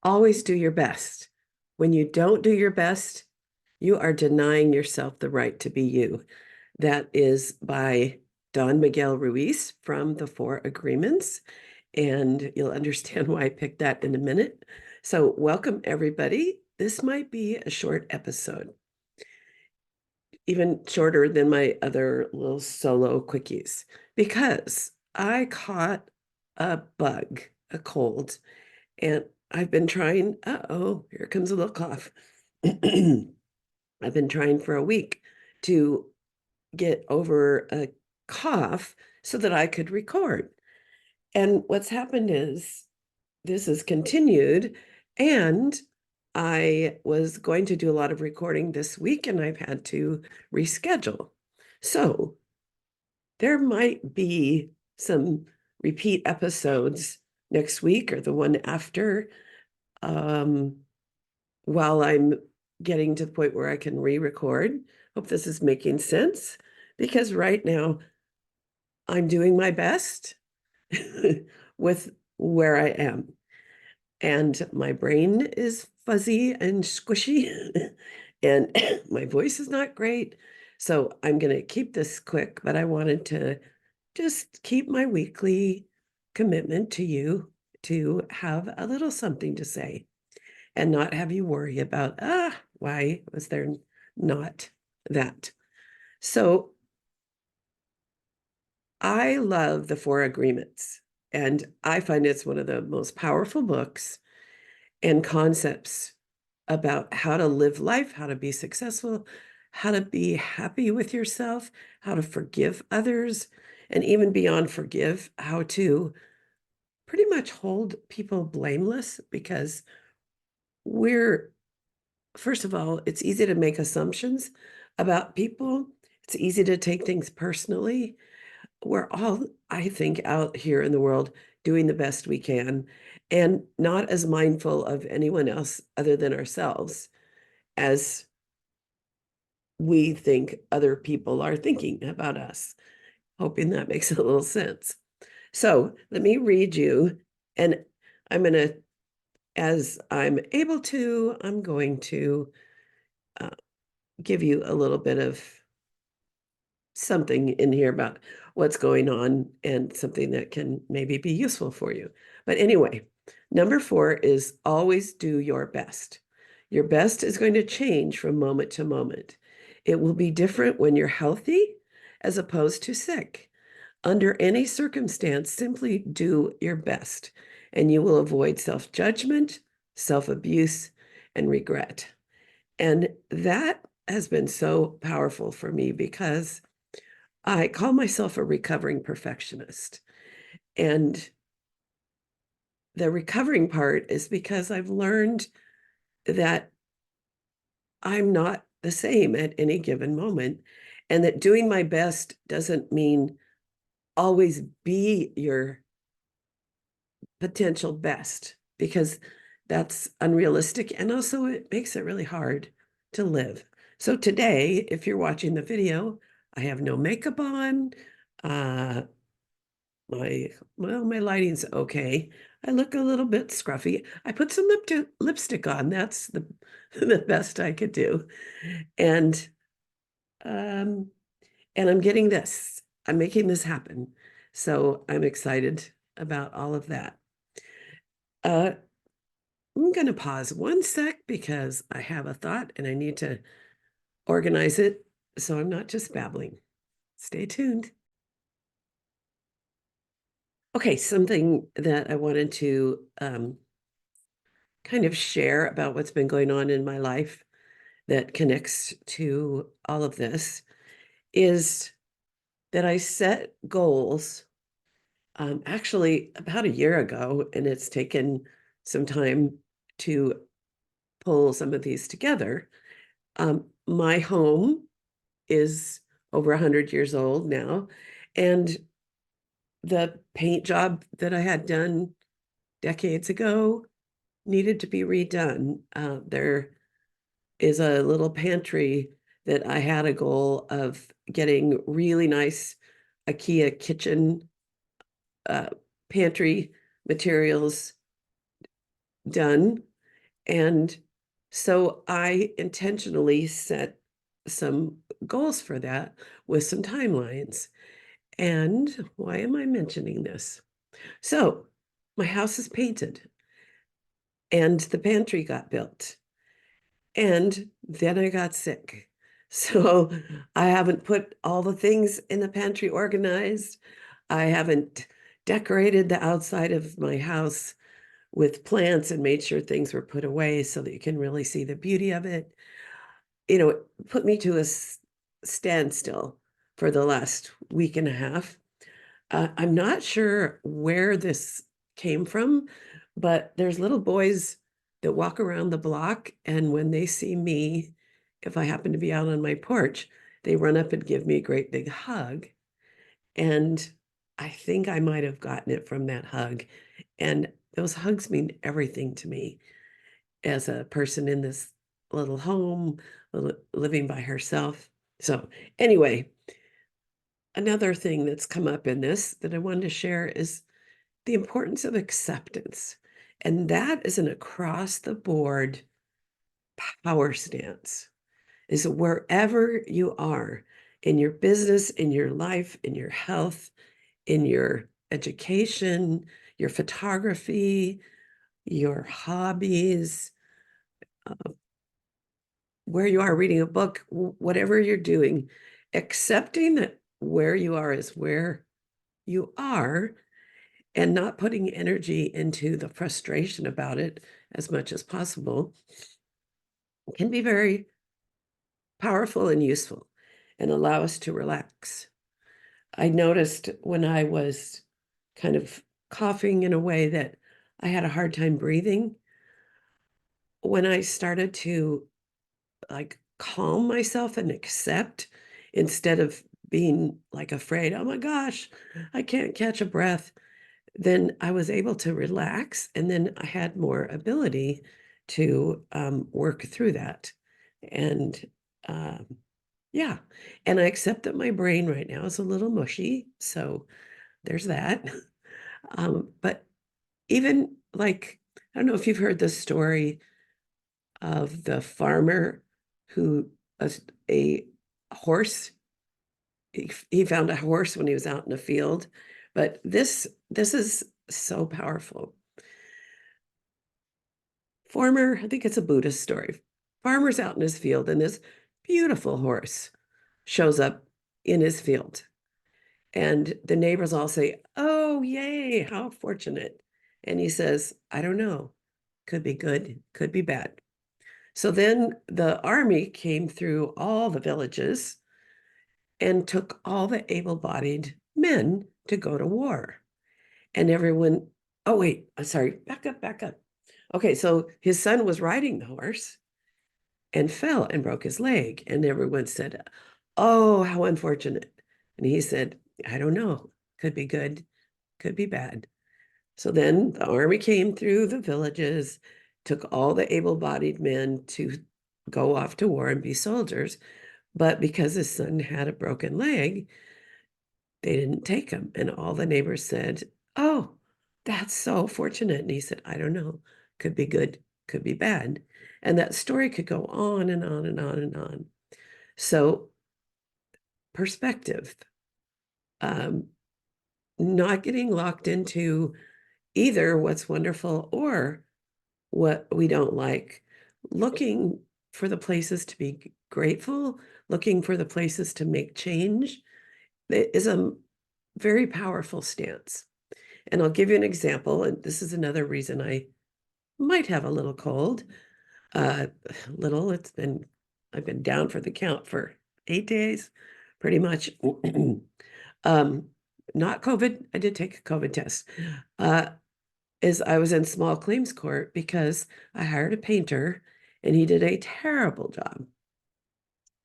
Always do your best. When you don't do your best, you are denying yourself the right to be you. That is by Don Miguel Ruiz from the Four Agreements. And you'll understand why I picked that in a minute. So, welcome everybody. This might be a short episode, even shorter than my other little solo quickies, because I caught a bug, a cold, and I've been trying. Uh-oh, here comes a little cough. I've been trying for a week to get over a cough so that I could record. And what's happened is this has continued, and I was going to do a lot of recording this week, and I've had to reschedule. So there might be some repeat episodes next week or the one after, while I'm getting to the point where I can re-record. Hope this is making sense, because right now I'm doing my best with where I am. And my brain is fuzzy and squishy, and my voice is not great. So I'm going to keep this quick, but I wanted to just keep my weekly commitment to you to have a little something to say and not have you worry about, why was there not that? So I love the Four Agreements, and I find it's one of the most powerful books and concepts about how to live life, how to be successful, how to be happy with yourself, how to forgive others, and even beyond forgive, how to pretty much hold people blameless, because we're, first of all, it's easy to make assumptions about people. It's easy to take things personally. We're all, I think, out here in the world doing the best we can and not as mindful of anyone else other than ourselves as we think other people are thinking about us. Hoping that makes a little sense. So let me read you, and I'm going to, as I'm able to, I'm going to uh, give you a little bit of something in here about what's going on and something that can maybe be useful for you. But anyway, number 4 is always do your best. Your best is going to change from moment to moment. It will be different when you're healthy as opposed to sick. Under any circumstance, simply do your best, and you will avoid self-judgment, self-abuse, and regret. And that has been so powerful for me, because I call myself a recovering perfectionist. And the recovering part is because I've learned that I'm not the same at any given moment, and that doing my best doesn't mean always be your potential best, because that's unrealistic. And also, it makes it really hard to live. So today, if you're watching the video, I have no makeup on. My lighting's okay. I look a little bit scruffy. I put some lipstick on. That's the the best I could do. And um and I'm getting this. I'm making this happen. So I'm excited about all of that. Uh I'm going to pause one sec because I have a thought and I need to organize it so I'm not just babbling. Stay tuned. Okay, something that I wanted to kind of share about what's been going on in my life that connects to all of this is that I set goals actually about a year ago, and it's taken some time to pull some of these together. My home is over 100 years old now, and the paint job that I had done decades ago needed to be redone. There is a little pantry that I had a goal of getting really nice IKEA kitchen pantry materials done. And so I intentionally set some goals for that with some timelines. And why am I mentioning this? So my house is painted and the pantry got built. And then I got sick. So I haven't put all the things in the pantry organized. I haven't decorated the outside of my house with plants and made sure things were put away so that you can really see the beauty of it. It put me to a standstill for the last week and a half. I'm not sure where this came from, but there's little boys that walk around the block, and when they see me, if I happen to be out on my porch, they run up and give me a great big hug. And I think I might have gotten it from that hug. And those hugs mean everything to me as a person in this little home, living by herself. So, anyway, another thing that's come up in this that I wanted to share is the importance of acceptance. And that is an across the board power stance, is wherever you are in your business, in your life, in your health, in your education, your photography, your hobbies, where you are reading a book, whatever you're doing, accepting that where you are is where you are and not putting energy into the frustration about it as much as possible can be very powerful and useful and allow us to relax. I noticed when I was kind of coughing in a way that I had a hard time breathing, when I started to like calm myself and accept instead of being like afraid, oh my gosh, I can't catch a breath, then I was able to relax, and then I had more ability to work through that. And um, yeah, and I accept that my brain right now is a little mushy, so there's that. But even like, I don't know if you've heard the story of the farmer who a horse. He found a horse when he was out in the field, but this is so powerful. I think it's a Buddhist story. Farmer's out in his field, and this beautiful horse shows up in his field. And the neighbors all say, oh, yay, how fortunate. And he says, I don't know. Could be good, could be bad. So then the army came through all the villages and took all the able-bodied men to go to war. And everyone, oh, wait, sorry, back up. Okay, so his son was riding the horse and fell and broke his leg. And everyone said, oh, how unfortunate. And he said, I don't know. Could be good, could be bad. So then the army came through the villages, took all the able-bodied men to go off to war and be soldiers. But because his son had a broken leg, they didn't take him. And all the neighbors said, oh, that's so fortunate. And he said, I don't know. Could be good, could be bad. And that story could go on and on and on and on. So, perspective, um, not getting locked into either what's wonderful or what we don't like, looking for the places to be grateful, looking for the places to make change is a very powerful stance. And I'll give you an example, and this is another reason I might have a little cold. Little, I've been down for the count for 8 days, pretty much. um, Not COVID. I did take a COVID test. Is I was in small claims court because I hired a painter and he did a terrible job.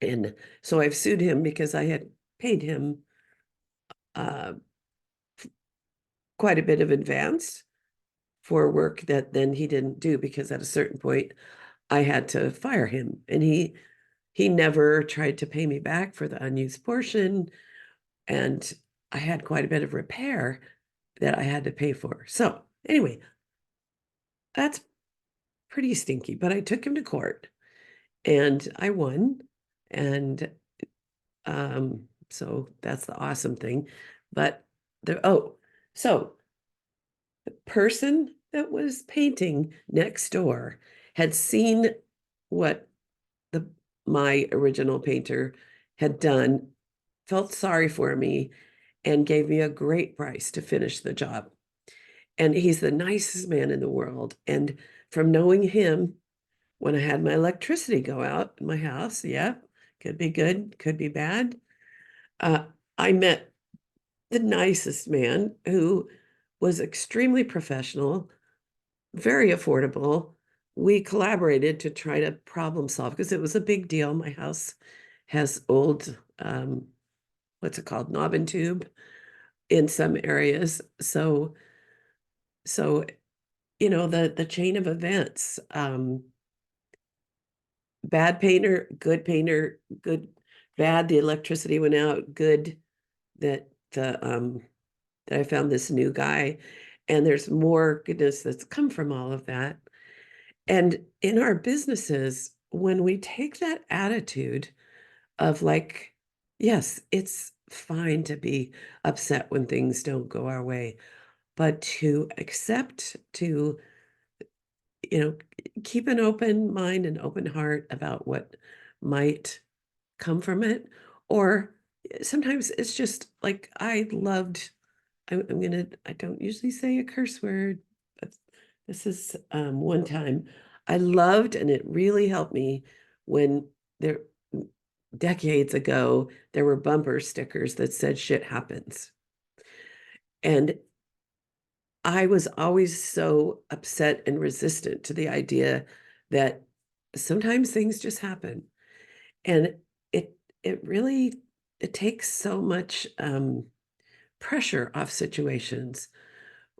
And so I've sued him because I had paid him uh, quite a bit of advance for work that then he didn't do, because at a certain point I had to fire him, and he never tried to pay me back for the unused portion, and I had quite a bit of repair that I had to pay for. So anyway, that's pretty stinky, but I took him to court and I won. And so that's the awesome thing. But so the person that was painting next door had seen what the my original painter had done, felt sorry for me, and gave me a great price to finish the job. And he's the nicest man in the world. And from knowing him, when I had my electricity go out in my house, yeah, could be good, could be bad. I met the nicest man who was extremely professional, very affordable. We collaborated to try to problem solve because it was a big deal. My house has old, what's it called, knob and tube in some areas. So the chain of events, bad painter, good, bad, the electricity went out, good that that I found this new guy, and there's more goodness that's come from all of that. And in our businesses, when we take that attitude of like, yes, it's fine to be upset when things don't go our way, but to accept, to keep an open mind and open heart about what might come from it. Or sometimes it's just like I don't usually say a curse word, but this is one time I loved, and it really helped me when there decades ago there were bumper stickers that said shit happens. And I was always so upset and resistant to the idea that sometimes things just happen. And it really it takes so much pressure off situations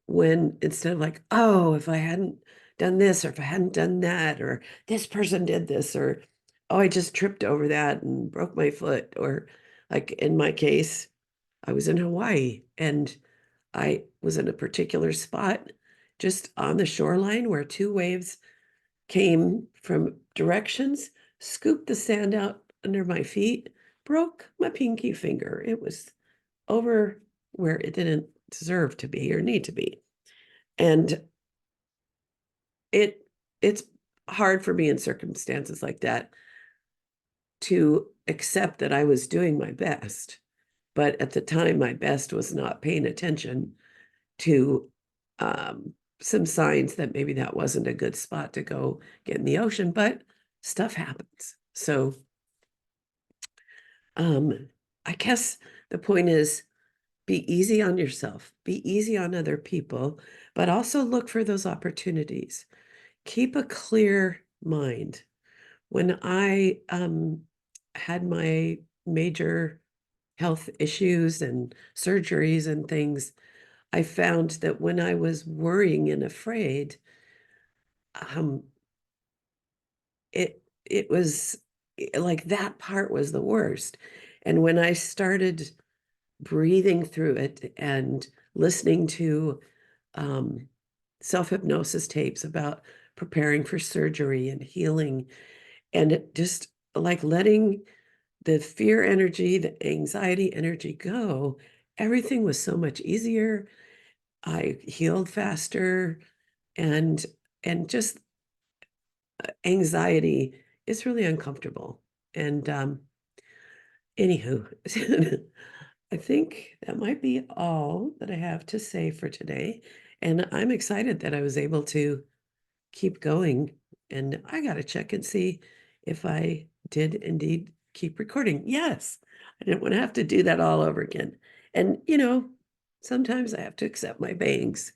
when instead of like, oh, if I hadn't done this, or if I hadn't done that, or this person did this, or oh, I just tripped over that and broke my foot, or like in my case, I was in Hawaii and I was in a particular spot just on the shoreline where two waves came from directions, scooped the sand out under my feet, broke my pinky finger. It was over where it didn't deserve to be or need to be. And it's hard for me in circumstances like that to accept that I was doing my best. But at the time, my best was not paying attention to some signs that maybe that wasn't a good spot to go get in the ocean, but stuff happens. So I guess the point is be easy on yourself, be easy on other people, but also look for those opportunities. Keep a clear mind. When I had my major health issues and surgeries and things, I found that when I was worrying and afraid, um, it was like that part was the worst. And when I started breathing through it and listening to self-hypnosis tapes about preparing for surgery and healing, and it just like letting the fear energy, the anxiety energy go, everything was so much easier. I healed faster, and just anxiety is really uncomfortable. And anywho, I think that might be all that I have to say for today. And I'm excited that I was able to keep going. And I got to check and see if I did indeed keep recording. Yes, I didn't want to have to do that all over again. And, sometimes I have to accept my bangs.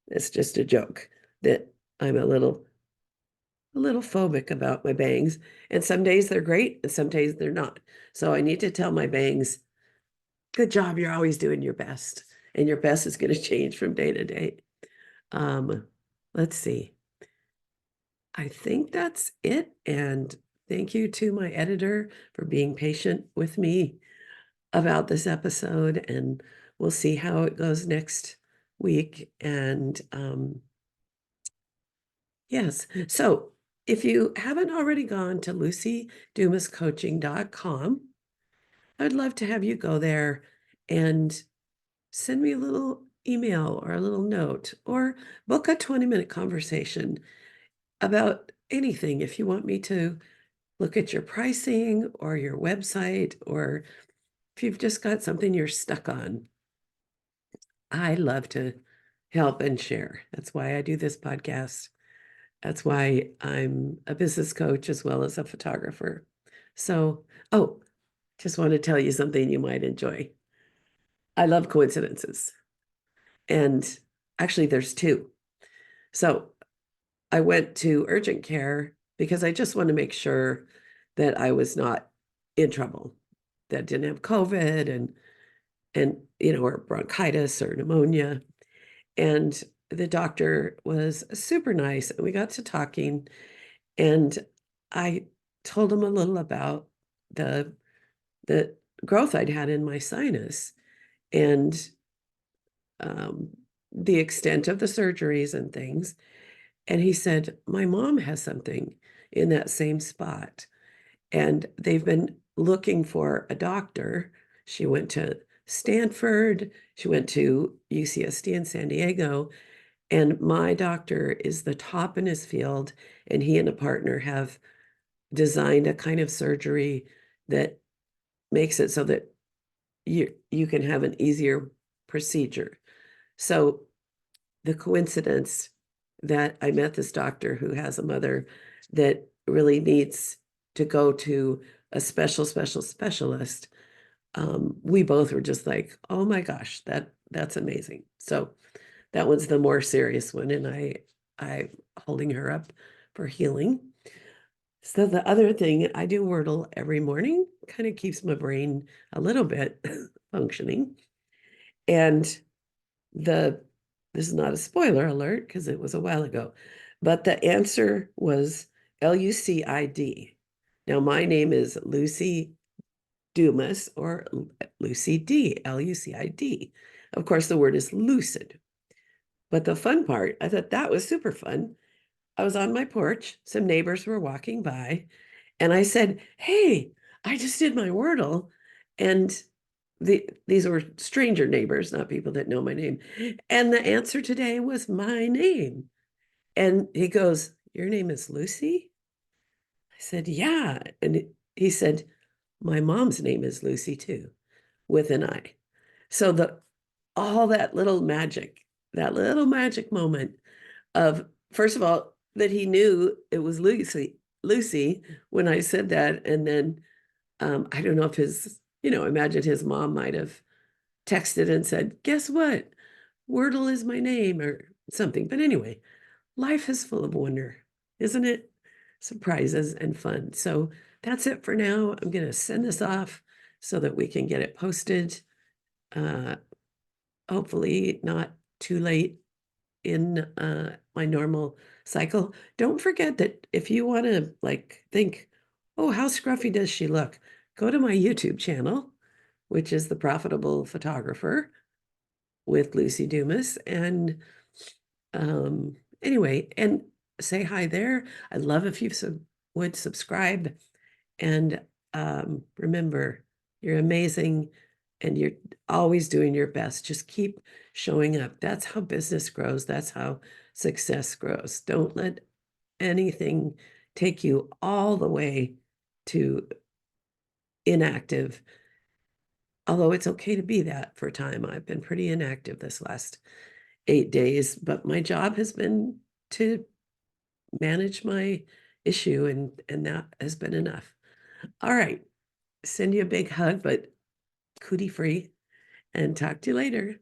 It's just a joke that I'm a little phobic about my bangs. And some days they're great and some days they're not. So I need to tell my bangs, good job, you're always doing your best. And your best is going to change from day to day. Let's see. I think that's it. And thank you to my editor for being patient with me about this episode. And we'll see how it goes next week. And Yes. So if you haven't already gone to lucidumascoaching.com, I'd love to have you go there and send me a little email or a little note or book a 20-minute conversation about anything. If you want me to look at your pricing or your website, or if you've just got something you're stuck on, I love to help and share. That's why I do this podcast. That's why I'm a business coach as well as a photographer. So, oh, just want to tell you something you might enjoy. I love coincidences. And actually, there's two. So I went to urgent care because I just want to make sure that I was not in trouble, that I didn't have COVID and or bronchitis or pneumonia. And the doctor was super nice, and we got to talking, and I told him a little about the the growth I'd had in my sinus and um, the extent of the surgeries and things. And he said, my mom has something in that same spot. And they've been looking for a doctor. She went to Stanford, she went to UCSD in San Diego. And my doctor is the top in his field. And he and a partner have designed a kind of surgery that makes it so that you can have an easier procedure. So the coincidence that I met this doctor who has a mother that really needs to go to a special specialist, we both were just like, oh my gosh, that's amazing. So that one's the more serious one, and I holding her up for healing. So the other thing, I do Wordle every morning, kind of keeps my brain a little bit functioning. And the this is not a spoiler alert because it was a while ago, but the answer was Lucid. Now my name is Luci Dumas or Lucy D, Lucid. Of course, the word is lucid. But the fun part, I thought that was super fun. I was on my porch, some neighbors were walking by, and I said, hey, I just did my Wordle. And these were stranger neighbors, not people that know my name. And the answer today was my name. And he goes, your name is Lucy? I said, yeah. And he said, my mom's name is Lucy too, with an I. So all that little magic moment of, first of all, that he knew it was Lucy when I said that. And then I don't know if imagine his mom might have texted and said, guess what? Wordle is my name or something. But anyway, life is full of wonder, isn't it? Surprises and fun. So that's it for now. I'm going to send this off so that we can get it posted. Hopefully not too late in my normal cycle. Don't forget that if you want to think, oh, how scruffy does she look? Go to my YouTube channel, which is The Profitable Photographer with Luci Dumas. And anyway, and say hi there. I'd love if you would subscribe. And remember, you're amazing and you're always doing your best. Just keep showing up. That's how business grows. That's how success grows. Don't let anything take you all the way to inactive. Although it's okay to be that for a time. I've been pretty inactive this last 8 days, but my job has been to manage my issue, and that has been enough. All right. Send you a big hug, but cootie free, and talk to you later.